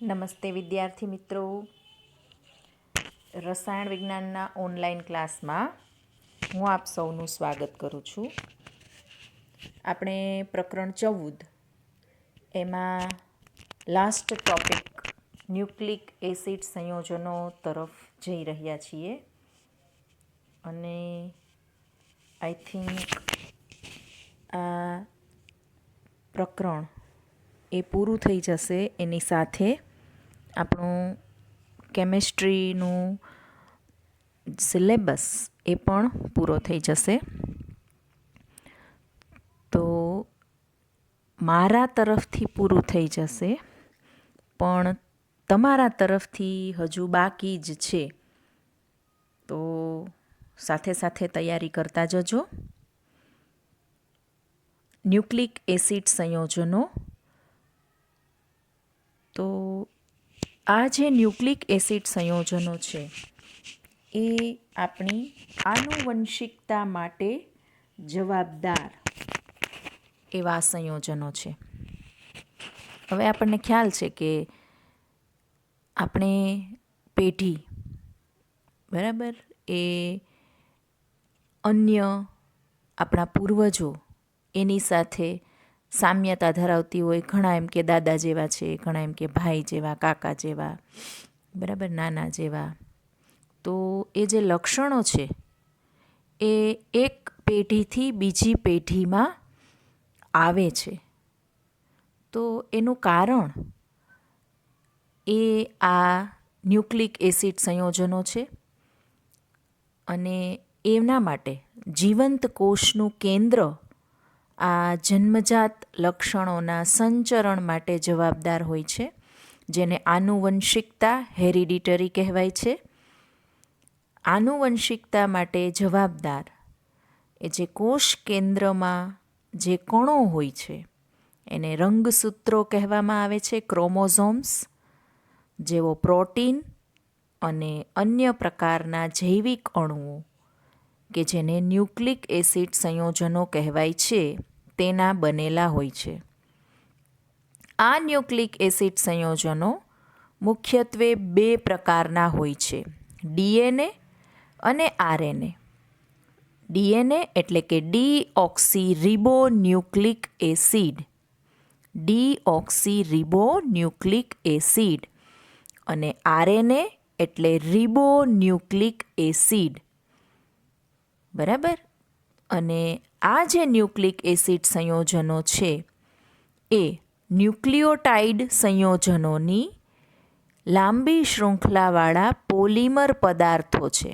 નમસ્તે વિદ્યાર્થી મિત્રો. રસાયણ વિજ્ઞાનના ઓનલાઈન ક્લાસમાં હું આપ સૌનું સ્વાગત કરું છું. આપણે પ્રકરણ 14 એમાં લાસ્ટ ટોપિક ન્યુક્લિક એસિડ સંયોજનો તરફ જઈ રહ્યા છીએ અને આઈ થિંક આ પ્રકરણ એ પૂરું થઈ જશે. એની સાથે આપણું કેમેસ્ટ્રીનું સિલેબસ એ પણ પૂરો થઈ જશે. તો મારા તરફથી પૂરું થઈ જશે, પણ તમારા તરફથી હજુ બાકી જ છે. તો સાથે સાથે તૈયારી કરતા જજો. ન્યુક્લિક એસિડ સંયોજનો. તો આ જે ન્યુક્લિક એસિડ સંયોજનો છે એ આપણી આનુવંશિકતા માટે જવાબદાર એવા સંયોજનો છે. હવે આપણને ખ્યાલ છે કે આપણે પેઢી બરાબર એ અન્ય આપણા પૂર્વજો એની સાથે સામ્યતા ધરાવતી હોય. ઘણા એમ કે દાદા જેવા છે, ઘણા એમ કે ભાઈ જેવા, કાકા જેવા, બરાબર, નાના જેવા. તો એ જે લક્ષણો છે એ એક પેઢીથી બીજી પેઢીમાં આવે છે. તો એનું કારણ એ આ ન્યુક્લિક એસિડ સંયોજનો છે અને એના માટે જીવંત કોષનું કેન્દ્ર આ જન્મજાત લક્ષણોના સંચરણ માટે જવાબદાર હોય છે, જેને આનુવંશિકતા હેરિડિટરી કહેવાય છે. આનુવંશિકતા માટે જવાબદાર એ જે કોષ કેન્દ્રમાં જે કણો હોય છે એને રંગસૂત્રો કહેવામાં આવે છે, ક્રોમોઝોમ્સ, જેવો પ્રોટીન અને અન્ય પ્રકારના જૈવિક અણુઓ કે જેને ન્યુક્લિક એસિડ સંયોજનો કહેવાય છે તેના બનેલા હોય છે. આ ન્યુક્લિક એસિડ સંયોજનો મુખ્યત્વે બે પ્રકારના હોય છે, ડીએનએ અને આરએનએ. ડીએનએ એટલે કે ડીઓક્સીરિબોન્યુક્લિક એસિડ, ડીઓક્સીરિબોન્યુક્લિક એસિડ, અને આરએનએ એટલે રિબોન્યુક્લિક એસિડ, બરાબર. અને આ જે ન્યુક્લિક એસિડ સંયોજનો છે એ ન્યુક્લિયોટાઇડ સંયોજનોની લાંબી શૃંખલાવાળા પોલિમર પદાર્થો છે,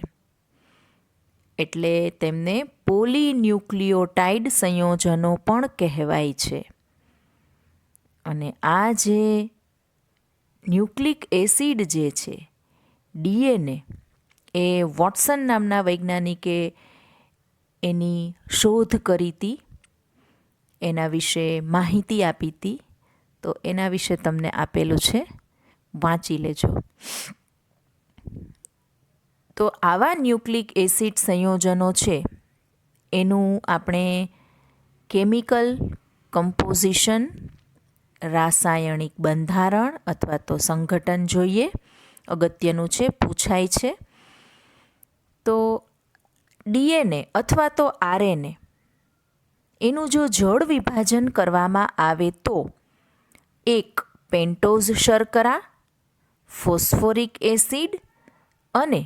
એટલે તેમને પોલીન્યુક્લિયોટાઇડ સંયોજનો પણ કહેવાય છે. અને આ જે ન્યુક્લિક એસિડ જે છે ડીએનએ, એ વોટસન નામના વૈજ્ઞાનિકે એની શોધ કરી હતી, એના વિશે માહિતી આપી હતી. તો એના વિશે તમને આપેલું છે, વાંચી લેજો. તો આવા ન્યુક્લિક એસિડ સંયોજનો છે એનું આપણે કેમિકલ કમ્પોઝિશન, રાસાયણિક બંધારણ અથવા તો સંઘટન જોઈએ. અગત્યનું છે, પૂછાય છે. તો ડીએનએ અથવા તો આરએનએ એનું જો જળ વિભાજન કરવામાં આવે તો એક પેન્ટોઝ શર્કરા, ફોસ્ફોરિક એસિડ અને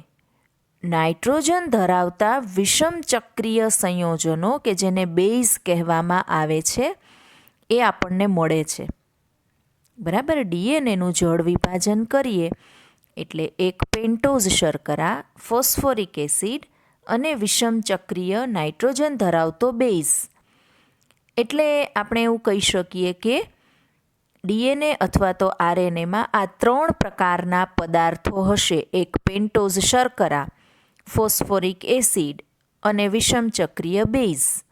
નાઇટ્રોજન ધરાવતા વિષમ ચક્રીય સંયોજનો કે જેને બેઝ કહેવામાં આવે છે એ આપણને મળે છે, બરાબર. ડીએનએનું જળ વિભાજન કરીએ એટલે એક પેન્ટોઝ શર્કરા, ફોસ્ફોરિક એસિડ અને વિષમ ચક્રીય નાઇટ્રોજન ધરાવતો બેઝ. એટલે આપણે એવું કહી શકીએ કે ડીએનએ અથવા તો આરએનએમાં આ ત્રણ પ્રકારના પદાર્થો હશે, એક પેન્ટોઝ શર્કરા, ફોસ્ફોરિક એસિડ અને વિષમ ચક્રીય બેઝ.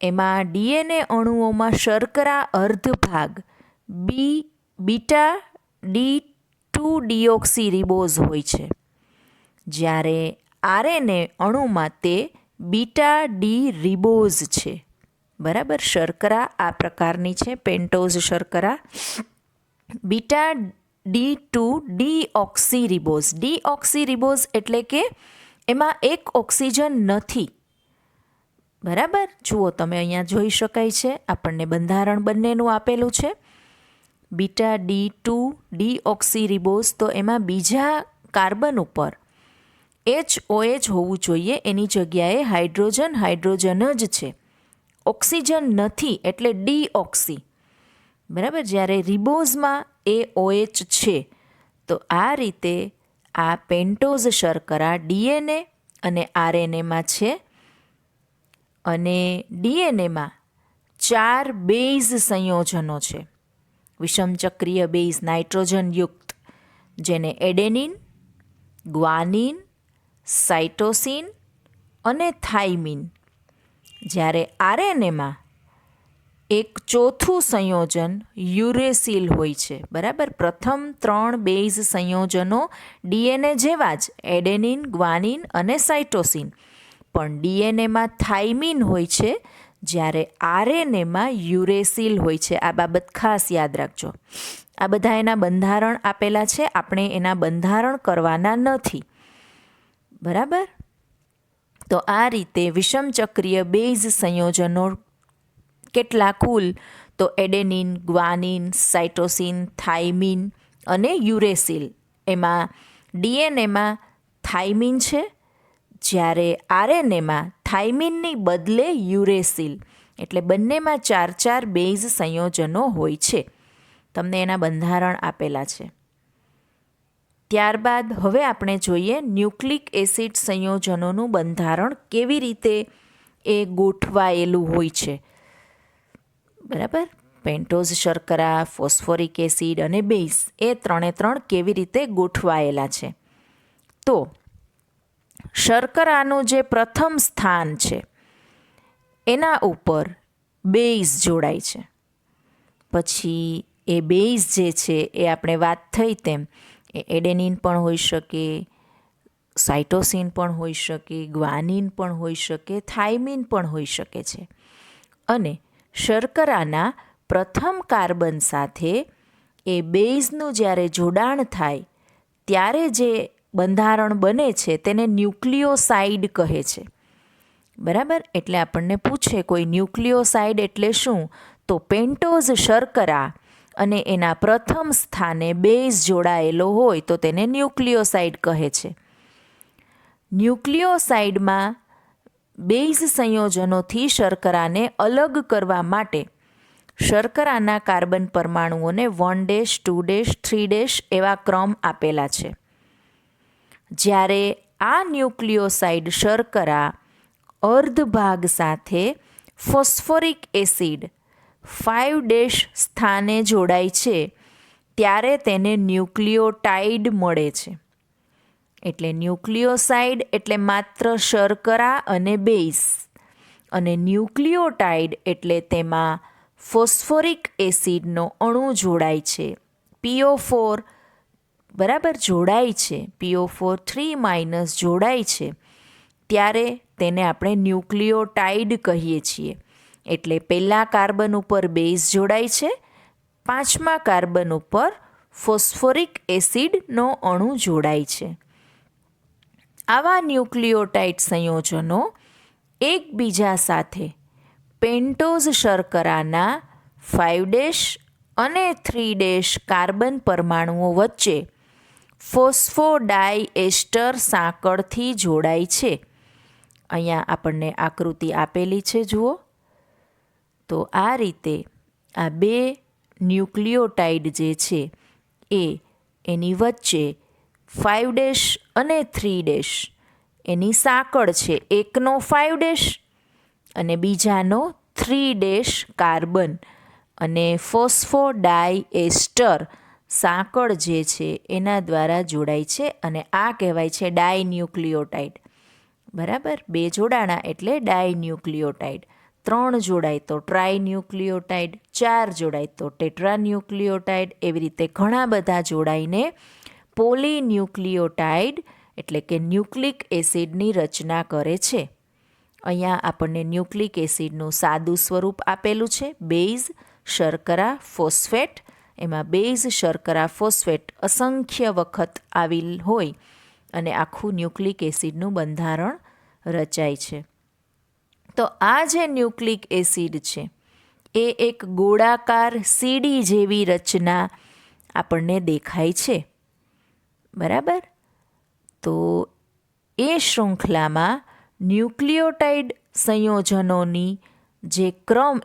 એમાં ડીએનએ અણુઓમાં શર્કરા અર્ધ ભાગ બીટા D2 ડીઓક્સીરિબોઝ હોય છે, જ્યારે આરએનએ અણુમાં તે બીટા ડી રિબોઝ છે, બરાબર. શર્કરા આ પ્રકારની છે, પેન્ટોઝ શર્કરા. Beta D2 ડીઓક્સીરિબોઝ. ડીઓક્સીરિબોઝ એટલે કે એમાં એક ઓક્સિજન નથી. બરાબર, જુઓ તમે અહીંયા જોઈ શકાય છે, આપણને બંધારણ બંનેનું આપેલું છે. બીટા D2 ડીઓક્સીરિબોઝ, તો એમાં બીજા કાર્બન ઉપર HOH હોવું જોઈએ, એની જગ્યાએ હાઇડ્રોજન જ છે. ઓક્સિજન નથી એટલે ડીઓક્સી. બરાબર, જ્યારે રિબોઝમાં AOH છે. તો આ રીતે આ પેન્ટોઝ શર્કરા DNA અને RNAમાં છે, અને DNAમાં 4 બેઝ સંયોજનો છે, વિષમચક્રીય બેઝ નાઇટ્રોજનયુક્ત, જેને એડેનિન, ગ્વાનિન, સાઇટોસિન અને થાઇમિન. જ્યારે RNAમાં એક ચોથું સંયોજન યુરેસિલ હોય છે. બરાબર, પ્રથમ 3 બેઝ સંયોજનો DNA જેવા જ, એડેનિન, ગ્વાનિન અને સાઇટોસિન, પણ DNAમાં થાઇમિન હોય છે, જ્યારે RNAમાં યુરેસિલ હોય છે. આ બાબત ખાસ યાદ રાખજો. આ બધા એના બંધારણ આપેલા છે, આપણે એના બંધારણ કરવાના નથી. બરાબર, તો આ રીતે વિષમચક્રીય બેઝ સંયોજનો કેટલા કુલ? તો એડેનિન, ગ્વાનિન, સાઇટોસિન, થાઇમિન અને યુરેસિલ. એમાં DNAમાં થાઇમિન છે, જ્યારે RNAમાં થાઇમિનની બદલે યુરેસિલ. એટલે બંનેમાં 4 બેઝ સંયોજનો હોય છે. તમને એના બંધારણ આપેલા છે. ત્યારબાદ હવે આપણે જોઈએ ન્યુક્લિક એસિડ સંયોજનોનું બંધારણ કેવી રીતે એ ગોઠવાયેલું હોય છે. બરાબર, પેન્ટોઝ શર્કરા, ફોસ્ફોરિક એસિડ અને બેઝ, એ 3 કેવી રીતે ગોઠવાયેલા છે. તો શર્કરાનું જે પ્રથમ સ્થાન છે એના ઉપર બેઝ જોડાય છે. પછી એ બેઝ જે છે એ આપણે વાત થઈ તેમ એ એડેનિન પણ હોઈ શકે, સાઇટોસિન પણ હોઈ શકે, ગ્વાનિન પણ હોઈ શકે, થાઇમિન પણ હોઈ શકે છે. અને શર્કરાના પ્રથમ કાર્બન સાથે એ બેઝનું જ્યારે જોડાણ થાય ત્યારે જે બંધારણ બને છે તેને ન્યુક્લિયોસાઇડ કહે છે. બરાબર, એટલે આપણને પૂછે કોઈ ન્યુક્લિયોસાઇડ એટલે શું? તો પેન્ટોઝ શર્કરા અને એના પ્રથમ સ્થાને બેઝ જોડાયેલો હોય તો તેને ન્યુક્લિયોસાઇડ કહે છે. ન્યુક્લિયોસાઇડમાં બેઝ સંયોજનોથી શર્કરાને અલગ કરવા માટે શર્કરાના કાર્બન પરમાણુઓને 1', 2', 3' એવા ક્રમ આપેલા છે. જ્યારે આ ન્યુક્લિયોસાઇડ શર્કરા અર્ધભાગ સાથે ફોસ્ફોરિક એસિડ 5' સ્થાને જોડાય છે ત્યારે તેને ન્યુક્લિયોટાઇડ મળે છે. એટલે ન્યુક્લિયોસાઇડ એટલે માત્ર શર્કરા અને બેઝ, અને ન્યુક્લિયોટાઇડ એટલે તેમાં ફોસ્ફોરિક એસિડનો અણુ જોડાય છે, PO4 બરાબર જોડાય છે, PO4 3- જોડાય છે, ત્યારે તેને આપણે ન્યુક્લિયોટાઇડ કહીએ છીએ. એટલે પહેલા કાર્બન ઉપર બેઝ જોડાય છે, 5મા કાર્બન ઉપર ફોસ્ફોરિક એસિડનો અણુ જોડાય છે. આવા ન્યુક્લિયોટાઇડ સંયોજનો એકબીજા સાથે પેન્ટોઝ શર્કરાના 5' અને 3' કાર્બન પરમાણુઓ વચ્ચે ફોસ્ફોડાયએસ્ટર સાંકળથી જોડાય છે. અહીંયા આપણને આકૃતિ આપેલી છે, જુઓ. તો આ રીતે આ 2 ન્યુક્લિયોટાઇડ જે છે એ એની વચ્ચે 5' અને 3' એની સાંકળ છે. એકનો 5' અને બીજાનો 3' કાર્બન અને ફોસ્ફોડાયએસ્ટર સાંકળ જે છે એના દ્વારા જોડાય છે, અને આ કહેવાય છે ડાયન્યુક્લિયોટાઇડ. બરાબર, 2 જોડાણા એટલે ડાયન્યુક્લિયોટાઇડ, 3 જોડાય તો ટ્રાયન્યુક્લિયોટાઇડ, 4 જોડાય તો ટેટ્રાન્યુક્લિયોટાઇડ. એવી રીતે ઘણા બધા જોડાઈને પોલીન્યુક્લિયોટાઇડ એટલે કે ન્યુક્લિક એસિડની રચના કરે છે. અહીંયા આપણને ન્યુક્લિક એસિડનું સાદું સ્વરૂપ આપેલું છે, બેઝ, શર્કરા, ફોસ્ફેટ. એમાં બેઝ શર્કરા ફોસ્ફેટ અસંખ્ય વખત આવેલ હોય અને આખું ન્યુક્લિક એસિડનું બંધારણ રચાય છે. તો આ જે ન્યુક્લિક એસિડ છે એ એક ગોળાકાર સીડી જેવી રચના આપણને દેખાય છે. બરાબર. તો એ શૃંખલામાં ન્યુક્લિયોટાઇડ સંયોજનોની જે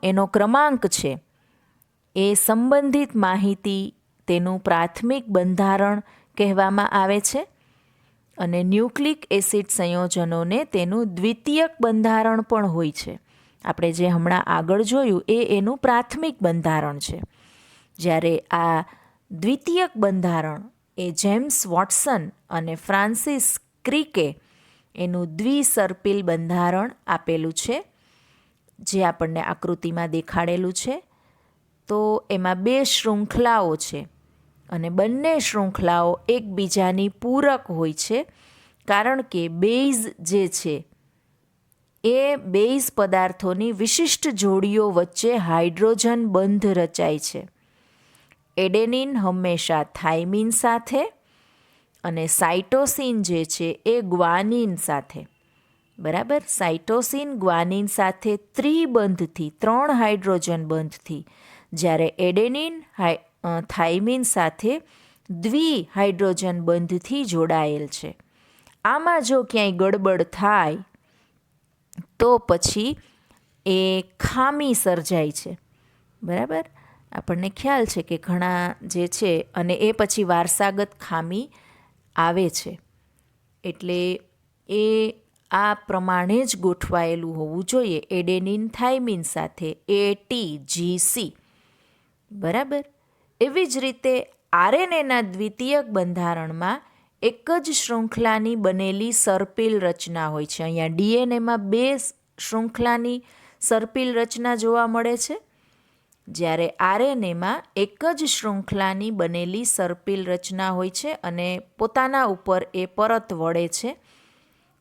એનો ક્રમાંક છે એ સંબંધિત માહિતી તેનું પ્રાથમિક બંધારણ કહેવામાં આવે છે અને ન્યુક્લિક એસિડ સંયોજનોને તેનું દ્વિતીયક બંધારણ પણ હોય છે. આપણે જે હમણાં આગળ જોયું એ એનું પ્રાથમિક બંધારણ છે. જ્યારે આ દ્વિતીયક બંધારણ એ જેમ્સ વોટસન અને ફ્રાન્સિસ ક્રિકે એનું દ્વિસર્પિલ બંધારણ આપેલું છે, જે આપણને આકૃતિમાં દેખાડેલું છે. તો એમાં 2 શૃંખલાઓ છે અને બંને શૃંખલાઓ એકબીજાની પૂરક હોય છે, કારણ કે બેઝ જે છે એ બેઝ પદાર્થોની વિશિષ્ટ જોડીઓ વચ્ચે હાઇડ્રોજન બંધ રચાય છે. એડેનિન હંમેશા થાઇમિન સાથે અને સાઇટોસિન જે છે એ ગ્વાનિન સાથે. બરાબર. સાઇટોસિન ગ્વાનિન સાથે ત્રિબંધથી 3 હાઇડ્રોજન બંધથી, જ્યારે એડેનિન થાઇમિન સાથે દ્વિહાઇડ્રોજન બંધથી જોડાયેલ છે. આમાં જો ક્યાંય ગડબડ થાય તો પછી એ ખામી સર્જાય છે. બરાબર. આપણને ખ્યાલ છે કે ઘણા જે છે અને એ પછી વારસાગત ખામી આવે છે. એટલે એ આ પ્રમાણે જ ગોઠવાયેલું હોવું જોઈએ, એડેનિન થાઇમિન સાથે ATGC. બરાબર. એવી જ રીતે આરએનએના દ્વિતીયક બંધારણમાં એક જ શૃંખલાની બનેલી સર્પિલ રચના હોય છે. અહીંયા ડીએનએમાં 2 શૃંખલાની સર્પિલ રચના જોવા મળે છે, જ્યારે આરએનએમાં એક જ શૃંખલાની બનેલી સર્પિલ રચના હોય છે અને પોતાના ઉપર એ પરત વળે છે.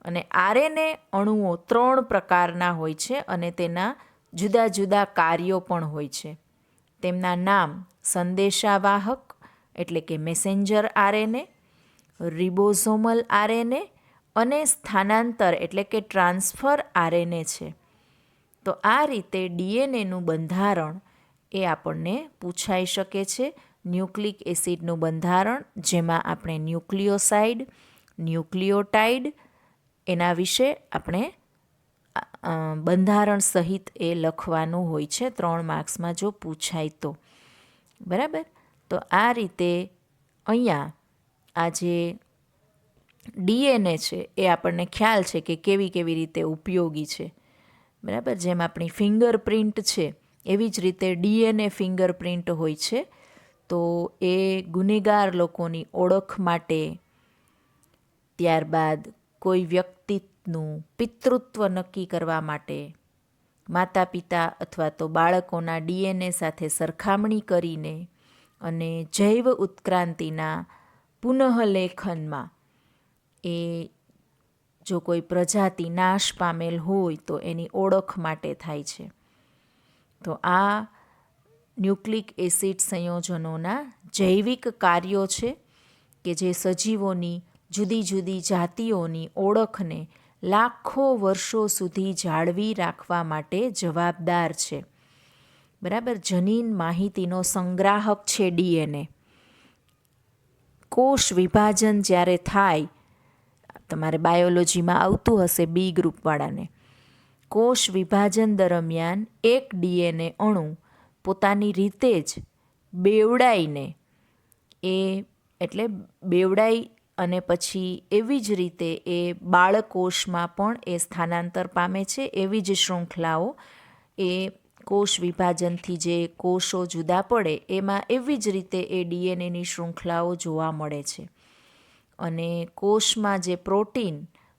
અને આરએનએ અણુઓ 3 પ્રકારના હોય છે અને તેના જુદા જુદા કાર્યો પણ હોય છે. તેમના નામ સંદેશાવાહક એટલે કે મેસેન્જર આરએનએ, રિબોઝોમલ આરએનએ અને સ્થાનાંતર એટલે કે ટ્રાન્સફર આરએનએ છે. તો આ રીતે ડીએનએનું બંધારણ એ આપણને પૂછાઈ શકે છે. ન્યુક્લિક એસિડનું બંધારણ, જેમાં આપણે ન્યુક્લિયોસાઇડ, ન્યુક્લિયોટાઇડ એના વિશે આપણે બંધારણ સહિત એ લખવાનું હોય છે 3 માર્ક્સમાં જો પૂછાય તો. બરાબર. તો આ રીતે અહીંયા આ જે ડીએનએ છે એ આપણને ખ્યાલ છે કે કેવી રીતે ઉપયોગી છે. બરાબર. જેમ આપણી ફિંગરપ્રિન્ટ છે એવી જ રીતે ડીએનએ ફિંગરપ્રિન્ટ હોય છે. તો એ ગુનેગાર લોકોની ઓળખ માટે, ત્યારબાદ કોઈ વ્યક્તિનું પિતૃત્વ નક્કી કરવા માટે, માતા પિતા અથવા તો બાળકોના ડીએનએ સાથે સરખામણી કરીને અને જૈવ ઉત્ક્રાંતિના પુનઃલેખનમાં એ જો કોઈ પ્રજાતિ નાશ પામેલ હોય તો એની ઓળખ માટે થાય છે. તો આ ન્યુક્લિક એસિડ સંયોજનોના જૈવિક કાર્યો છે કે જે સજીવોની જુદી જુદી જાતિઓની ઓળખને લાખો વર્ષો સુધી જાળવી રાખવા માટે જવાબદાર છે. બરાબર. જનીન માહિતીનો સંગ્રાહક છે ડીએનએ. કોષ વિભાજન જ્યારે થાય, તમારે બાયોલોજીમાં આવતું હશે બી ગ્રુપવાળાને, કોષ વિભાજન દરમિયાન એક ડીએનએ અણુ પોતાની રીતે જ બેવડાઈને બેવડાઈ અને પછી એવી જ રીતે એ બાળકોષમાં પણ એ સ્થાનાંતર પામે છે. એવી જ શૃંખલાઓ એ કોષ વિભાજનથી જે કોષો જુદા પડે એમાં એવી જ રીતે એ ડીએનએની શૃંખલાઓ જોવા મળે છે. અને કોષમાં જે પ્રોટીન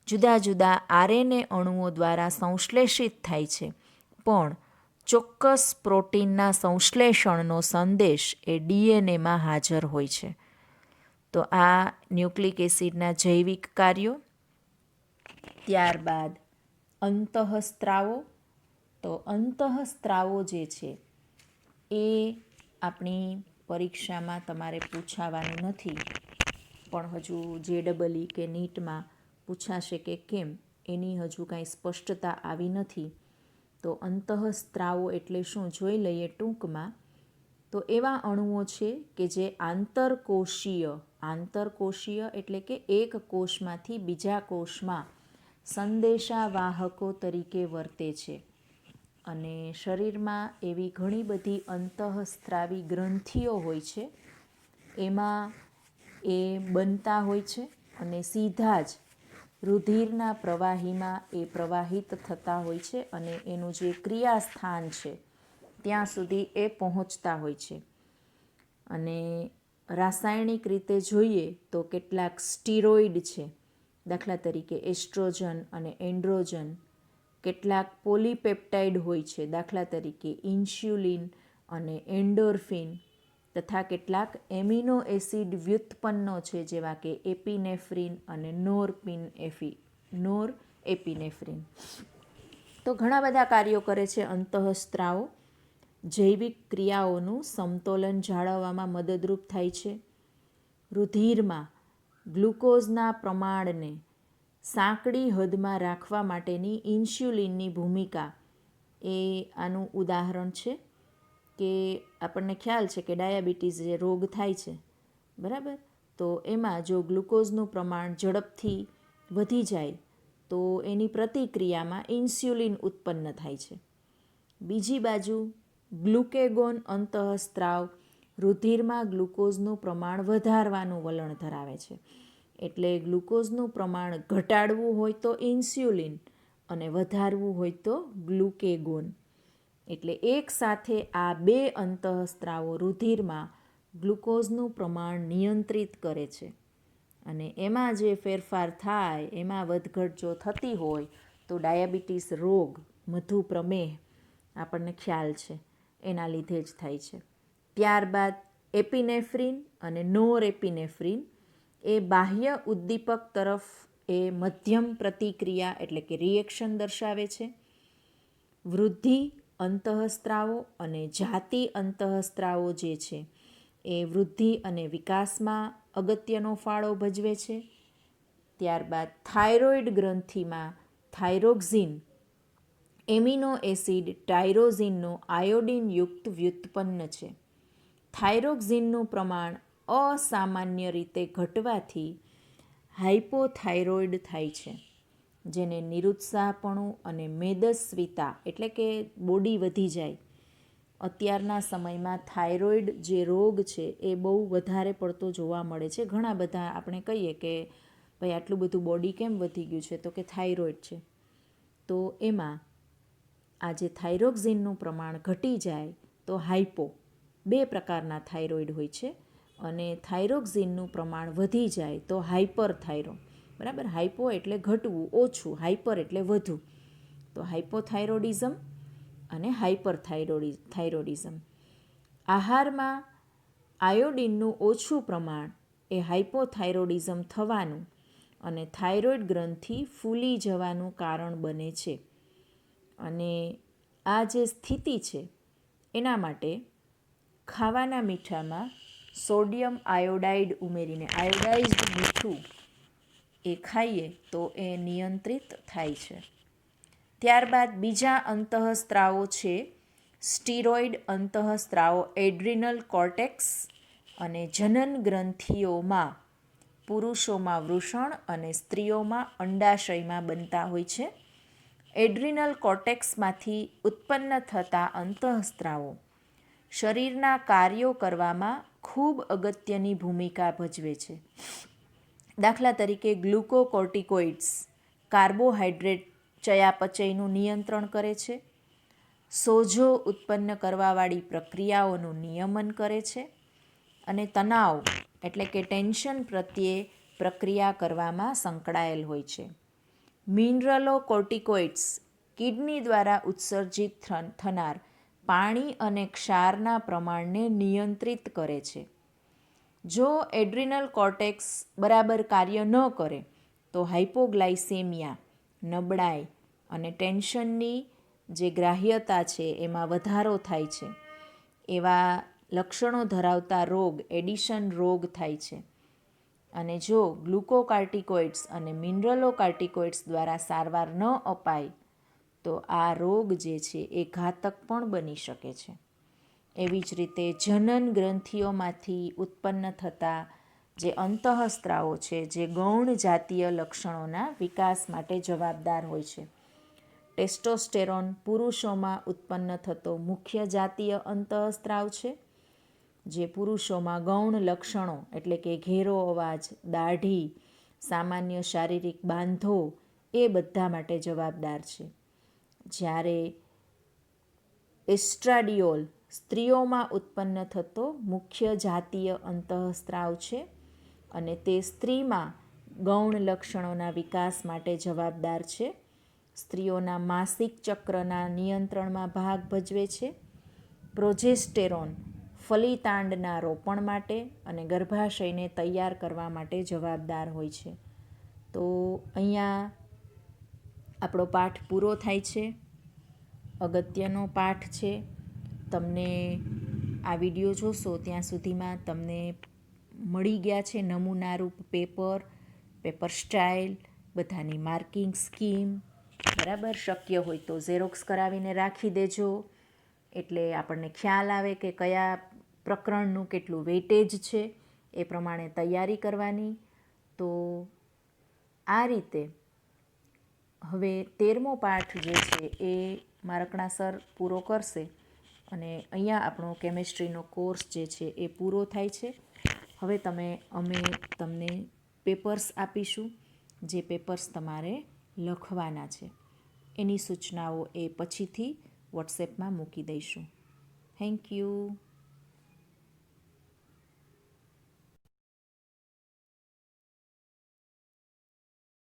જુદા જુદા આરએનએ અણુઓ દ્વારા સંશ્લેષિત થાય છે, પણ ચોક્કસ પ્રોટીનના સંશ્લેષણનો સંદેશ એ ડીએનએમાં હાજર હોય છે. તો આ ન્યુક્લિક એસિડના જૈવિક કાર્યો. ત્યારબાદ અંતઃસ્ત્રાવો. તો અંતઃસ્ત્રાવો જે છે એ આપણી પરીક્ષામાં તમારે પૂછાવાનું નથી, પણ હજુ JEE કે નીટમાં પૂછાશે કે કેમ એની હજુ કાંઈ સ્પષ્ટતા આવી નથી. તો અંતઃસ્ત્રાવો એટલે શું જોઈ લઈએ ટૂંકમાં. તો એવા અણુઓ છે કે જે આંતરકોષીય એટલે કે એક કોષમાંથી બીજા કોષમાં સંદેશાવાહકો તરીકે વર્તે છે. અને શરીરમાં એવી ઘણી બધી અંતઃસ્ત્રાવી ગ્રંથિઓ હોય છે, એમાં એ બનતા હોય છે અને સીધા જ રુધિરના પ્રવાહીમાં એ પ્રવાહિત થતા હોય છે અને એનું જે ક્રિયાસ્થાન છે ત્યાં સુધી એ પહોંચતા હોય છે. અને રાસાયણિક રીતે જોઈએ તો કેટલાક સ્ટીરોઇડ છે, દાખલા તરીકે એસ્ટ્રોજન અને એન્ડ્રોજન. કેટલાક પોલીપેપ્ટાઇડ હોય છે, દાખલા તરીકે ઇન્સ્યુલિન અને એન્ડોર્ફિન. તથા કેટલાક એમિનો એસિડ વ્યુત્પન્નો છે, જેવા કે એપિનેફ્રિન અને નોરએપિનેફ્રિન. તો ઘણા બધા કાર્યો કરે છે અંતઃસ્ત્રાવો. જૈવિક ક્રિયાઓનું સમતોલન જાળવવામાં મદદરૂપ થાય છે. રુધિરમાં ગ્લુકોઝના પ્રમાણને સાંકડી હદમાં રાખવા માટેની ઇન્સ્યુલિનની ભૂમિકા એ આનું ઉદાહરણ છે. કે આપણને ખ્યાલ છે કે ડાયાબિટીસ જે રોગ થાય છે, બરાબર, તો એમાં જો ગ્લુકોઝનું પ્રમાણ ઝડપથી વધી જાય તો એની પ્રતિક્રિયામાં ઇન્સ્યુલિન ઉત્પન્ન થાય છે. બીજી બાજુ ગ્લુકેગોન અંતઃસ્ત્રાવ રુધિરમાં ગ્લુકોઝનું પ્રમાણ વધારવાનું વલણ ધરાવે છે. એટલે ગ્લુકોઝનું પ્રમાણ ઘટાડવું હોય તો ઇન્સ્યુલિન અને વધારવું હોય તો ગ્લુકેગોન. એટલે એક સાથે આ બે અંતઃસ્ત્રાવો રુધિરમાં ગ્લુકોઝનું પ્રમાણ નિયંત્રિત કરે છે. અને એમાં જે ફેરફાર થાય, એમાં વધઘટ જો થતી હોય તો ડાયાબિટીસ રોગ, મધુપ્રમેહ આપણને ખ્યાલ છે એના લીધે જ થાય છે. ત્યારબાદ એપિનેફ્રિન અને નોરએપિનેફ્રિન એ બાહ્ય ઉદ્દીપક તરફ એ મધ્યમ પ્રતિક્રિયા એટલે કે રિએક્શન દર્શાવે છે. વૃદ્ધિ અંતઃસ્ત્રાવો અને જાતિ અંતઃસ્ત્રાવો જે છે એ વૃદ્ધિ અને વિકાસમાં અગત્યનો ફાળો ભજવે છે. ત્યારબાદ થાઇરોઇડ ગ્રંથિમાં થાઇરોક્સિન એમિનો એસિડ ટાયરોઝિનનો આયોડિનયુક્ત વ્યુત્પન્ન છે. થાઇરોક્સિનનું પ્રમાણ અસામાન્ય રીતે ઘટવાથી હાઇપોથાઇરોઇડ થાય છે, જેને નિરુત્સાહપણું અને મેદસ્વીતા એટલે કે બોડી વધી જાય. અત્યારના સમયમાં થાઇરોઇડ જે રોગ છે એ બહુ વધારે પડતો જોવા મળે છે. ઘણા બધા આપણે કહીએ કે ભાઈ આટલું બધું બોડી કેમ વધી ગયું છે, તો કે થાઇરોઇડ છે. તો એમાં આ જે થાઇરોક્સિનનું પ્રમાણ ઘટી જાય તો બે પ્રકારના થાઇરોઇડ હોય છે, અને થાઇરોક્સિનનું પ્રમાણ વધી જાય તો હાઇપરથાઇરો, બરાબર. હાઇપો એટલે ઘટવું, ઓછું, હાઇપર એટલે વધુ. તો હાઇપોથાઇરોડિઝમ અને હાઇપરથાઇરોડિઝમ. આહારમાં આયોડિનનું ઓછું પ્રમાણ એ હાઇપોથાઇરોડિઝમ થવાનું અને થાઇરોઇડ ગ્રંથિ ફૂલી જવાનું કારણ બને છે. અને આ જે સ્થિતિ છે એના માટે ખાવાના મીઠામાં સોડિયમ આયોડાઇડ ઉમેરીને, આયોડાઇઝ્ડ મીઠું એ ખાઈએ તો એ નિયંત્રિત થાય છે. ત્યારબાદ બીજા અંતઃસ્ત્રાવો છે સ્ટીરોઇડ અંતઃસ્ત્રાવો એડ્રિનલ કોર્ટેક્સ અને જનન ગ્રંથિઓમાં પુરુષોમાં વૃષણ અને સ્ત્રીઓમાં અંડાશયમાં બનતા હોય છે. એડ્રિનલ કોર્ટેક્સમાંથી ઉત્પન્ન થતા અંતઃસ્ત્રાવો શરીરના કાર્યો કરવામાં ખૂબ અગત્યની ભૂમિકા ભજવે છે. દાખલા તરીકે ગ્લુકોકોર્ટિકોઇડ્સ કાર્બોહાઈડ્રેટ ચયાપચયનું નિયંત્રણ કરે છે. સોજો ઉત્પન્ન કરવાવાળી પ્રક્રિયાઓનું નિયમન કરે છે. અને તણાવ એટલે કે ટેન્શન પ્રત્યે પ્રક્રિયા કરવામાં સંકળાયેલ હોય છે. મિનરલોકોર્ટિકોઇડ્સ કિડની દ્વારા ઉત્સર્જિત થનાર પાણી અને ક્ષારના પ્રમાણને નિયંત્રિત કરે છે. જો એડ્રિનલ કોર્ટેક્સ બરાબર કાર્ય ન કરે તો હાઇપોગ્લાયસેમિયા, નબળાઈ અને ટેન્શનની જે ગ્રાહ્યતા છે એમાં વધારો થાય છે. એવા લક્ષણો ધરાવતા રોગ એડિશન રોગ થાય છે. અને જો ગ્લુકોકાર્ટિકોઇડ્સ અને મિનરલોકાર્ટિકોઇડ્સ દ્વારા સારવાર ન અપાય તો આ રોગ જે છે એ ઘાતક પણ બની શકે છે. એવી જ રીતે જનન ગ્રંથિઓમાંથી ઉત્પન્ન થતા જે અંતઃસ્ત્રાવો છે જે ગૌણ જાતીય લક્ષણોના વિકાસ માટે જવાબદાર હોય છે. ટેસ્ટોસ્ટેરોન પુરુષોમાં ઉત્પન્ન થતો મુખ્ય જાતીય અંતઃસ્ત્રાવ છે, જે પુરુષોમાં ગૌણ લક્ષણો એટલે કે ઘેરો અવાજ, દાઢી, સામાન્ય શારીરિક બાંધો એ બધા માટે જવાબદાર છે. જ્યારે એસ્ટ્રાડિયોલ સ્ત્રીઓમાં ઉત્પન્ન થતો મુખ્ય જાતીય અંતઃસ્ત્રાવ છે અને તે સ્ત્રીમાં ગૌણ લક્ષણોના વિકાસ માટે જવાબદાર છે. સ્ત્રીઓના માસિક ચક્રના નિયંત્રણમાં ભાગ ભજવે છે. પ્રોજેસ્ટેરોન ફલિતાંડના રોપણ માટે અને ગર્ભાશયને તૈયાર કરવા માટે જવાબદાર હોય છે. તો અહીંયા આપણો પાઠ પૂરો થાય છે. અગત્યનો પાઠ છે. તમને આ વિડીયો જોશો ત્યાં સુધીમાં તમને મળી ગયા છે નમૂનારૂપ પેપર સ્ટાઇલ, બધાની માર્કિંગ સ્કીમ. બરાબર, શક્ય હોય તો ઝેરોક્સ કરાવીને રાખી દેજો, એટલે આપણને ખ્યાલ આવે કે કયા પ્રકરણનું કેટલું વેઇટેજ છે, એ પ્રમાણે તૈયારી કરવાની. તો આ રીતે હવે 13મો પાઠ જે છે એ મારકણા સર પૂરો કરશે અને અહીંયા આપણો કેમેસ્ટ્રીનો કોર્સ જે છે એ પૂરો થાય છે. હવે અમે તમને પેપર્સ આપીશું, જે પેપર્સ તમારે લખવાના છે. એની સૂચનાઓ એ પછીથી વોટ્સએપમાં મૂકી દઈશું. Thank you.